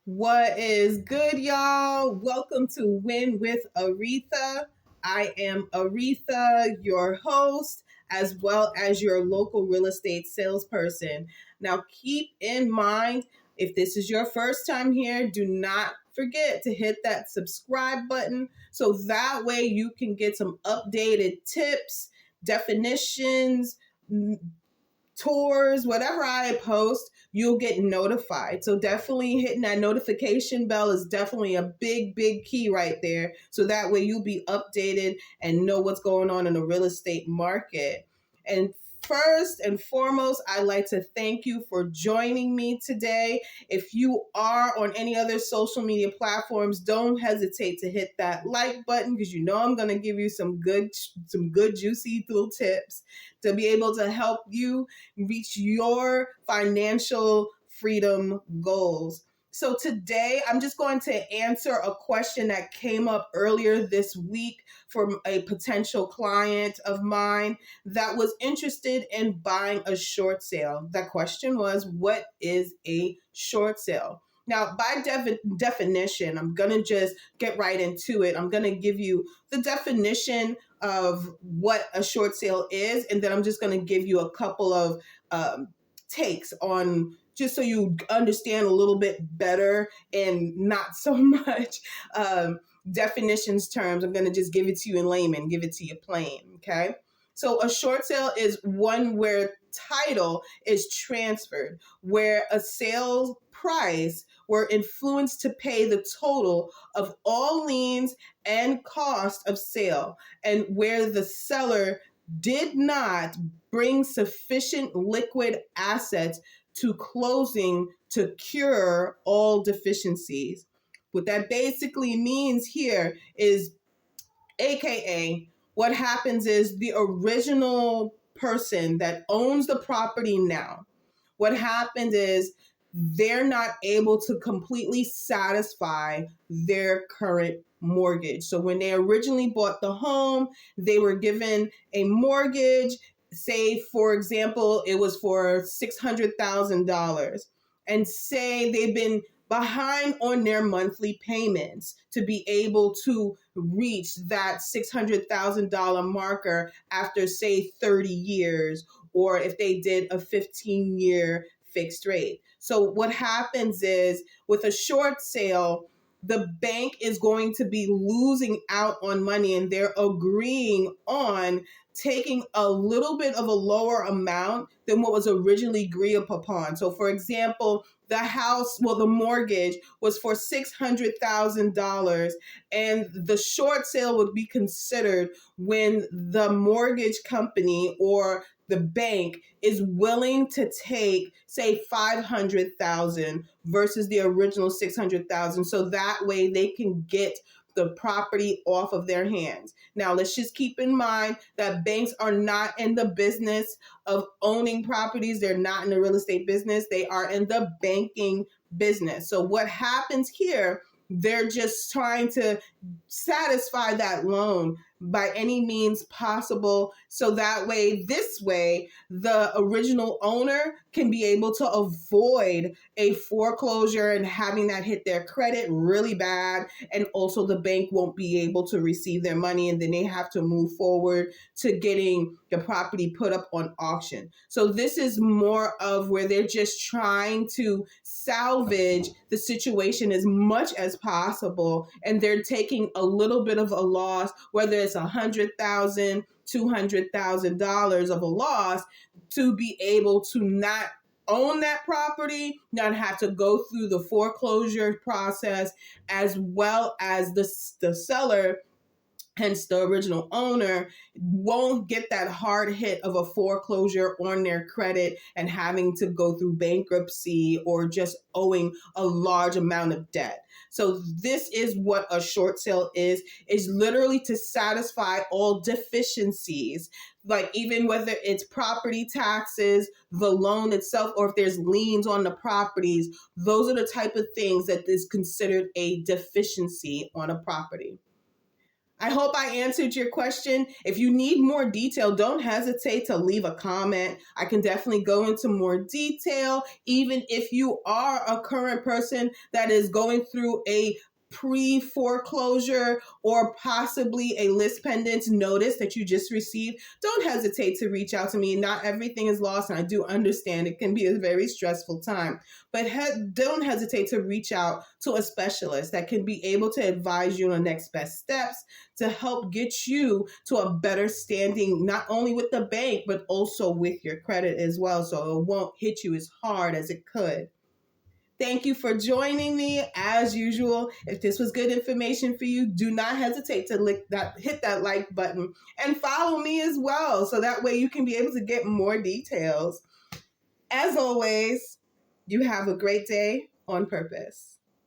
What is good, y'all? Welcome to Win with Areatha. I am Areatha, your host, as well as your local real estate salesperson. Now, keep in mind, if this is your first time here, do not forget to hit that subscribe button so that way you can get some updated tips, definitions, tours, whatever I post, you'll get notified. So definitely hitting that notification bell is definitely a big key right there. So that way you'll be updated and know what's going on in the real estate market. And first and foremost, I'd like to thank you for joining me today. If you are on any other social media platforms, don't hesitate to hit that like button because you know I'm going to give you some good juicy little tips to be able to help you reach your financial freedom goals. So today I'm just going to answer a question that came up earlier this week from a potential client of mine that was interested in buying a short sale. That question was, what is a short sale? Now, by definition, I'm going to just get right into it. I'm going to give you the definition of what a short sale is, and then I'm just going to give you a couple of takes on just so you understand a little bit better and not so much definitions terms. I'm going to just give it to you in layman, give it to you plain, okay? So a short sale is one where title is transferred, where a sales price were influenced to pay the total of all liens and cost of sale, and where the seller did not bring sufficient liquid assets to closing to cure all deficiencies. What that basically means here is, AKA, what happens is the original person that owns the property now, what happened is they're not able to completely satisfy their current mortgage. So when they originally bought the home, they were given a mortgage, say, for example, it was for $600,000. And say they've been behind on their monthly payments to be able to reach that $600,000 marker after, say, 30 years, or if they did a 15-year fixed rate. So what happens is with a short sale, the bank is going to be losing out on money, and they're agreeing on taking a little bit of a lower amount than what was originally agreed upon. So for example, the mortgage was for $600,000, and the short sale would be considered when the mortgage company or the bank is willing to take, say, $500,000 versus the original $600,000. So that way they can get the property off of their hands. Now, let's just keep in mind that banks are not in the business of owning properties. They're not in the real estate business. They are in the banking business. So what happens here, they're just trying to satisfy that loan by any means possible. So that way, this way, the original owner can be able to avoid a foreclosure and having that hit their credit really bad. And also the bank won't be able to receive their money, and then they have to move forward to getting the property put up on auction. So this is more of where they're just trying to salvage the situation as much as possible, and they're taking a little bit of a loss, whether it's $100,000, $200,000 of a loss, to be able to not own that property, not have to go through the foreclosure process, as well as the seller, hence the original owner, won't get that hard hit of a foreclosure on their credit and having to go through bankruptcy or just owing a large amount of debt. So this is what a short sale is literally to satisfy all deficiencies, like even whether it's property taxes, the loan itself, or if there's liens on the properties. Those are the type of things that is considered a deficiency on a property. I hope I answered your question. If you need more detail, don't hesitate to leave a comment. I can definitely go into more detail, even if you are a current person that is going through a pre-foreclosure or possibly a list pendant notice that you just received. Don't hesitate to reach out to me. Not everything is lost, and I do understand it can be a very stressful time, but don't hesitate to reach out to a specialist that can be able to advise you on next best steps to help get you to a better standing, not only with the bank, but also with your credit as well, so it won't hit you as hard as it could. Thank you for joining me. As usual, if this was good information for you, do not hesitate to hit that like button and follow me as well, so that way you can be able to get more details. As always, you have a great day on purpose.